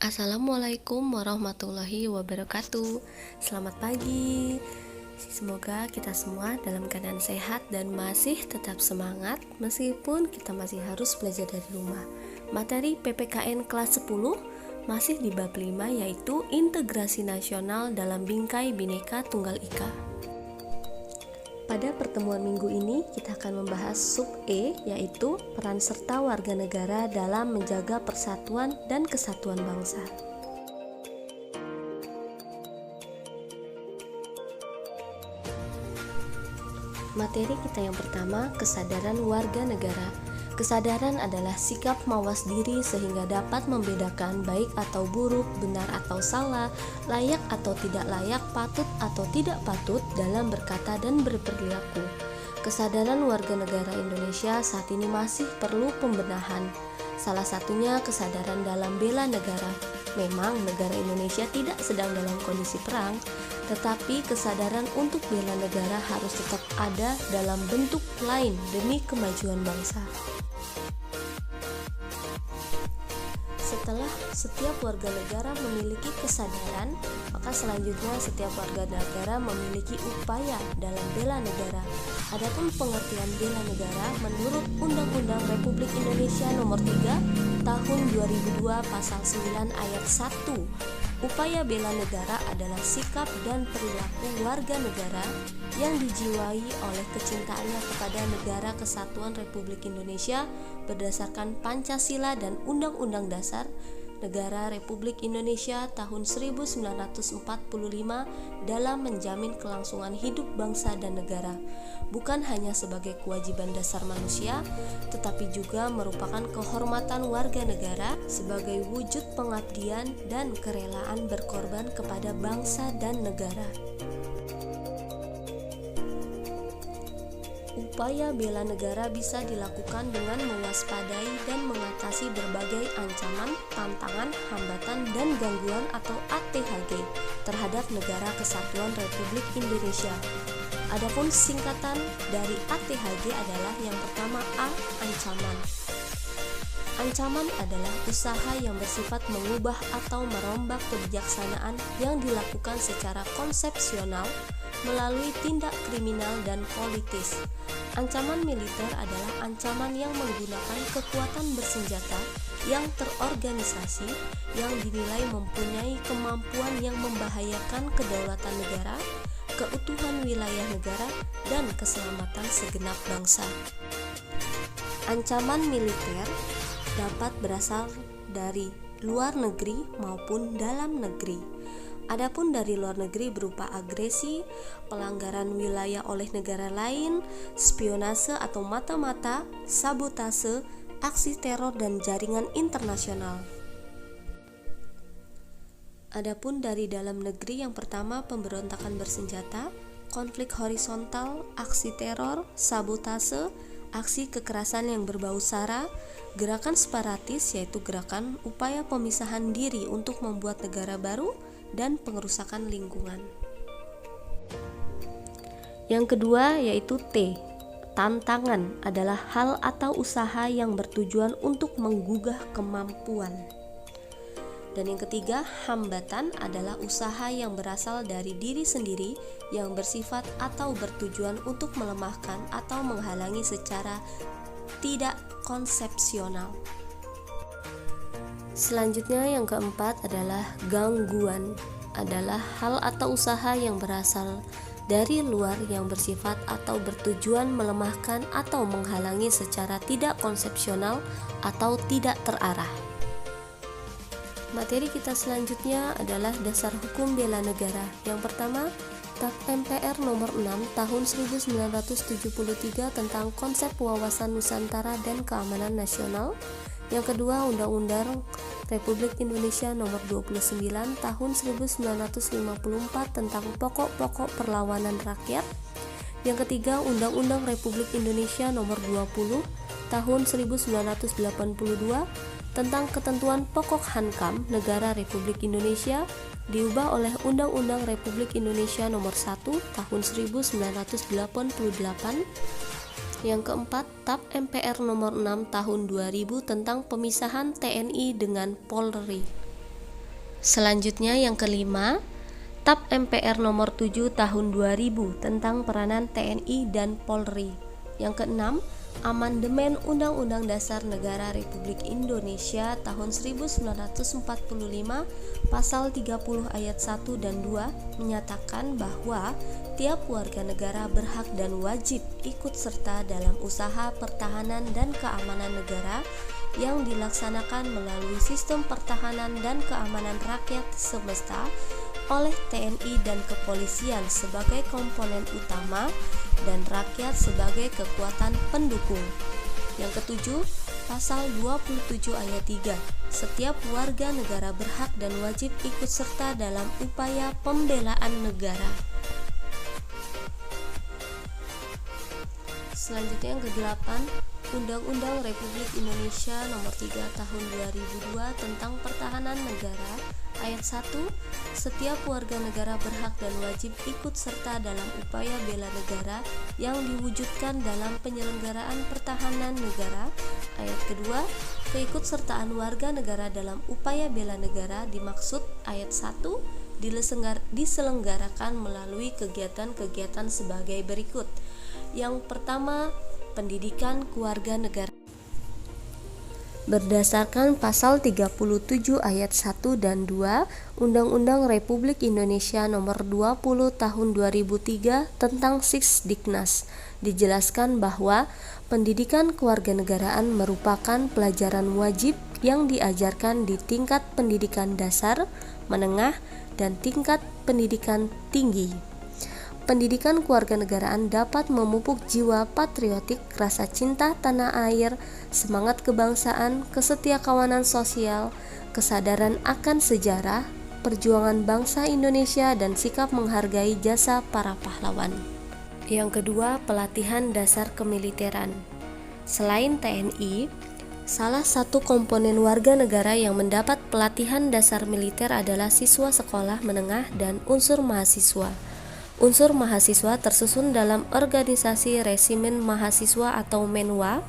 Assalamualaikum warahmatullahi wabarakatuh. Selamat pagi. Semoga kita semua dalam keadaan sehat dan masih tetap semangat meskipun kita masih harus belajar dari rumah. Materi PPKN kelas 10 masih di bab 5, yaitu integrasi nasional dalam bingkai Bhinneka Tunggal Ika. Pada pertemuan minggu ini kita akan membahas sub E, yaitu peran serta warga negara dalam menjaga persatuan dan kesatuan bangsa. Materi kita yang pertama, kesadaran warga negara. Kesadaran adalah sikap mawas diri sehingga dapat membedakan baik atau buruk, benar atau salah, layak atau tidak layak, patut atau tidak patut dalam berkata dan berperilaku. Kesadaran warga negara Indonesia saat ini masih perlu pembenahan. Salah satunya kesadaran dalam bela negara. Memang negara Indonesia tidak sedang dalam kondisi perang, tetapi kesadaran untuk bela negara harus tetap ada dalam bentuk lain demi kemajuan bangsa. Setelah setiap warga negara memiliki kesadaran, maka selanjutnya setiap warga negara memiliki upaya dalam bela negara. Adapun pengertian bela negara menurut Undang-Undang Republik Indonesia Nomor 3 Tahun 2002 Pasal 9 Ayat 1, upaya bela negara adalah sikap dan perilaku warga negara yang dijiwai oleh kecintaannya kepada negara kesatuan Republik Indonesia berdasarkan Pancasila dan Undang-Undang Dasar Negara Republik Indonesia tahun 1945 dalam menjamin kelangsungan hidup bangsa dan negara, bukan hanya sebagai kewajiban dasar manusia, tetapi juga merupakan kehormatan warga negara sebagai wujud pengabdian dan kerelaan berkorban kepada bangsa dan negara. Upaya bela negara bisa dilakukan dengan mewaspadai dan mengatasi berbagai ancaman, tantangan, hambatan, dan gangguan atau ATHG terhadap negara kesatuan Republik Indonesia. Adapun singkatan dari ATHG adalah yang pertama A. Ancaman. Ancaman adalah usaha yang bersifat mengubah atau merombak kebijaksanaan yang dilakukan secara konsepsional melalui tindak kriminal dan politis. Ancaman militer adalah ancaman yang menggunakan kekuatan bersenjata yang terorganisasi yang dinilai mempunyai kemampuan yang membahayakan kedaulatan negara, keutuhan wilayah negara, dan keselamatan segenap bangsa. Ancaman militer dapat berasal dari luar negeri maupun dalam negeri. Adapun dari luar negeri berupa agresi, pelanggaran wilayah oleh negara lain, spionase atau mata-mata, sabotase, aksi teror dan jaringan internasional. Adapun dari dalam negeri yang pertama pemberontakan bersenjata, konflik horizontal, aksi teror, sabotase, aksi kekerasan yang berbau sara, gerakan separatis yaitu gerakan upaya pemisahan diri untuk membuat negara baru, dan pengerusakan lingkungan. Yang kedua yaitu T. Tantangan adalah hal atau usaha yang bertujuan untuk menggugah kemampuan. Dan yang ketiga, hambatan adalah usaha yang berasal dari diri sendiri yang bersifat atau bertujuan untuk melemahkan atau menghalangi secara tidak konsepsional. Selanjutnya yang keempat adalah gangguan, adalah hal atau usaha yang berasal dari luar yang bersifat atau bertujuan melemahkan atau menghalangi secara tidak konsepsional atau tidak terarah. Materi kita selanjutnya adalah dasar hukum bela negara. Yang pertama, TAP MPR nomor 6 tahun 1973 tentang konsep wawasan Nusantara dan keamanan nasional. Yang kedua, Undang-Undang Republik Indonesia Nomor 29 Tahun 1954 tentang pokok-pokok perlawanan rakyat. Yang ketiga, Undang-Undang Republik Indonesia Nomor 20 Tahun 1982 tentang ketentuan pokok Hankam Negara Republik Indonesia diubah oleh Undang-Undang Republik Indonesia Nomor 1 Tahun 1988. Yang keempat, TAP MPR nomor 6 tahun 2000 tentang pemisahan TNI dengan Polri. Selanjutnya yang kelima, TAP MPR nomor 7 tahun 2000 tentang peranan TNI dan Polri. Yang keenam, Amandemen Undang-Undang Dasar Negara Republik Indonesia tahun 1945 pasal 30 ayat 1 dan 2 menyatakan bahwa tiap warga negara berhak dan wajib ikut serta dalam usaha pertahanan dan keamanan negara yang dilaksanakan melalui sistem pertahanan dan keamanan rakyat semesta oleh TNI dan kepolisian sebagai komponen utama dan rakyat sebagai kekuatan pendukung. Yang ketujuh, pasal 27 ayat 3, setiap warga negara berhak dan wajib ikut serta dalam upaya pembelaan negara. Selanjutnya yang ke-8, Undang-Undang Republik Indonesia Nomor 3 Tahun 2002 tentang Pertahanan Negara. Ayat 1, setiap warga negara berhak dan wajib ikut serta dalam upaya bela negara yang diwujudkan dalam penyelenggaraan pertahanan negara. Ayat kedua, keikutsertaan warga negara dalam upaya bela negara dimaksud ayat 1 diselenggarakan melalui kegiatan-kegiatan sebagai berikut. Yang pertama, pendidikan keluarga negara. Berdasarkan pasal 37 ayat 1 dan 2 Undang-Undang Republik Indonesia Nomor 20 Tahun 2003 tentang Sisdiknas, dijelaskan bahwa pendidikan kewarganegaraan merupakan pelajaran wajib yang diajarkan di tingkat pendidikan dasar, menengah, dan tingkat pendidikan tinggi. Pendidikan kewarganegaraan dapat memupuk jiwa patriotik, rasa cinta tanah air, semangat kebangsaan, kesetiakawanan sosial, kesadaran akan sejarah, perjuangan bangsa Indonesia, dan sikap menghargai jasa para pahlawan. Yang kedua, pelatihan dasar kemiliteran. Selain TNI, salah satu komponen warga negara yang mendapat pelatihan dasar militer adalah siswa sekolah menengah dan unsur mahasiswa. Unsur mahasiswa tersusun dalam organisasi resimen mahasiswa atau Menwa.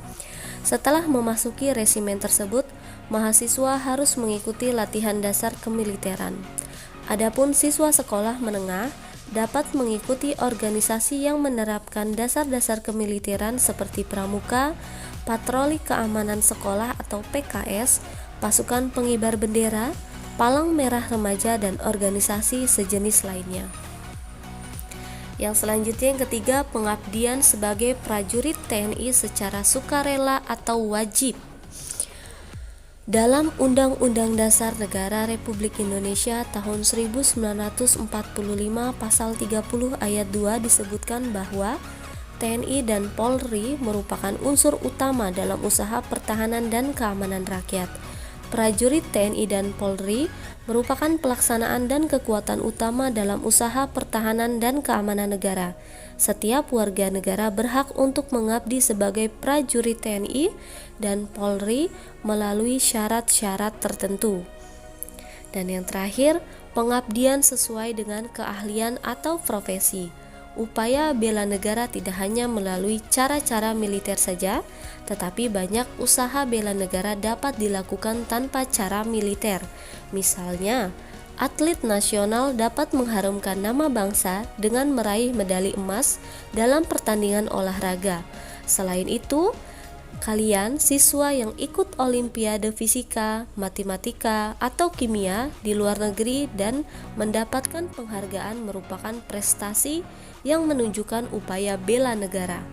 Setelah memasuki resimen tersebut, mahasiswa harus mengikuti latihan dasar kemiliteran. Adapun siswa sekolah menengah dapat mengikuti organisasi yang menerapkan dasar-dasar kemiliteran seperti pramuka, patroli keamanan sekolah atau PKS, pasukan pengibar bendera, palang merah remaja, dan organisasi sejenis lainnya. Yang selanjutnya yang ketiga, pengabdian sebagai prajurit TNI secara sukarela atau wajib. Dalam Undang-Undang Dasar Negara Republik Indonesia tahun 1945 pasal 30 ayat 2 disebutkan bahwa TNI dan Polri merupakan unsur utama dalam usaha pertahanan dan keamanan rakyat. Prajurit TNI dan Polri merupakan pelaksanaan dan kekuatan utama dalam usaha pertahanan dan keamanan negara. Setiap warga negara berhak untuk mengabdi sebagai prajurit TNI dan Polri melalui syarat-syarat tertentu. Dan yang terakhir, pengabdian sesuai dengan keahlian atau profesi. Upaya bela negara tidak hanya melalui cara-cara militer saja, tetapi banyak usaha bela negara dapat dilakukan tanpa cara militer. Misalnya, atlet nasional dapat mengharumkan nama bangsa dengan meraih medali emas dalam pertandingan olahraga. Selain itu, kalian siswa yang ikut olimpiade fisika, matematika, atau kimia di luar negeri dan mendapatkan penghargaan merupakan prestasi yang menunjukkan upaya bela negara.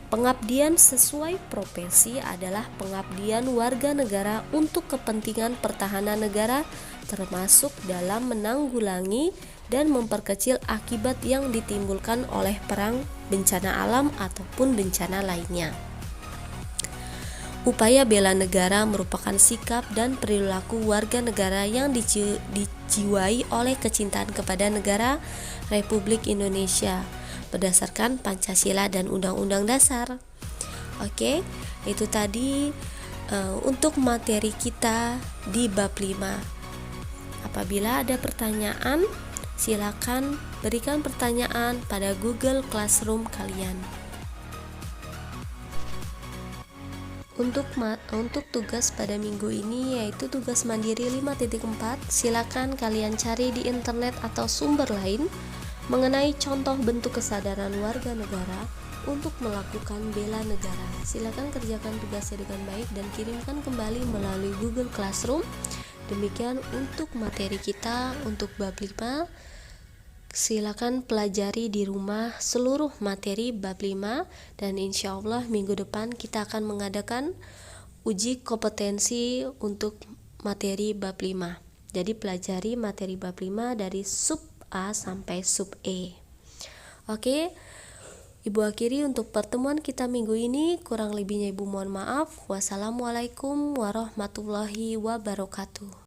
Pengabdian sesuai profesi adalah pengabdian warga negara untuk kepentingan pertahanan negara, termasuk dalam menanggulangi dan memperkecil akibat yang ditimbulkan oleh perang, bencana alam, ataupun bencana lainnya. Upaya bela negara merupakan sikap dan perilaku warga negara yang dijiwai oleh kecintaan kepada negara Republik Indonesia berdasarkan Pancasila dan Undang-Undang Dasar. Oke, itu tadi untuk materi kita di bab 5. Apabila ada pertanyaan, silakan berikan pertanyaan pada Google Classroom kalian. Untuk tugas pada minggu ini yaitu tugas mandiri 5.4. Silakan kalian cari di internet atau sumber lain mengenai contoh bentuk kesadaran warga negara untuk melakukan bela negara. Silakan kerjakan tugasnya dengan baik dan kirimkan kembali melalui Google Classroom. Demikian untuk materi kita untuk bab 5. Silakan pelajari di rumah seluruh materi bab 5 dan insya Allah minggu depan kita akan mengadakan uji kompetensi untuk materi bab 5. Jadi pelajari materi bab 5 dari sub A sampai sub E. Oke, Ibu akhiri untuk pertemuan kita minggu ini. Kurang lebihnya Ibu mohon maaf. Wassalamualaikum warahmatullahi wabarakatuh.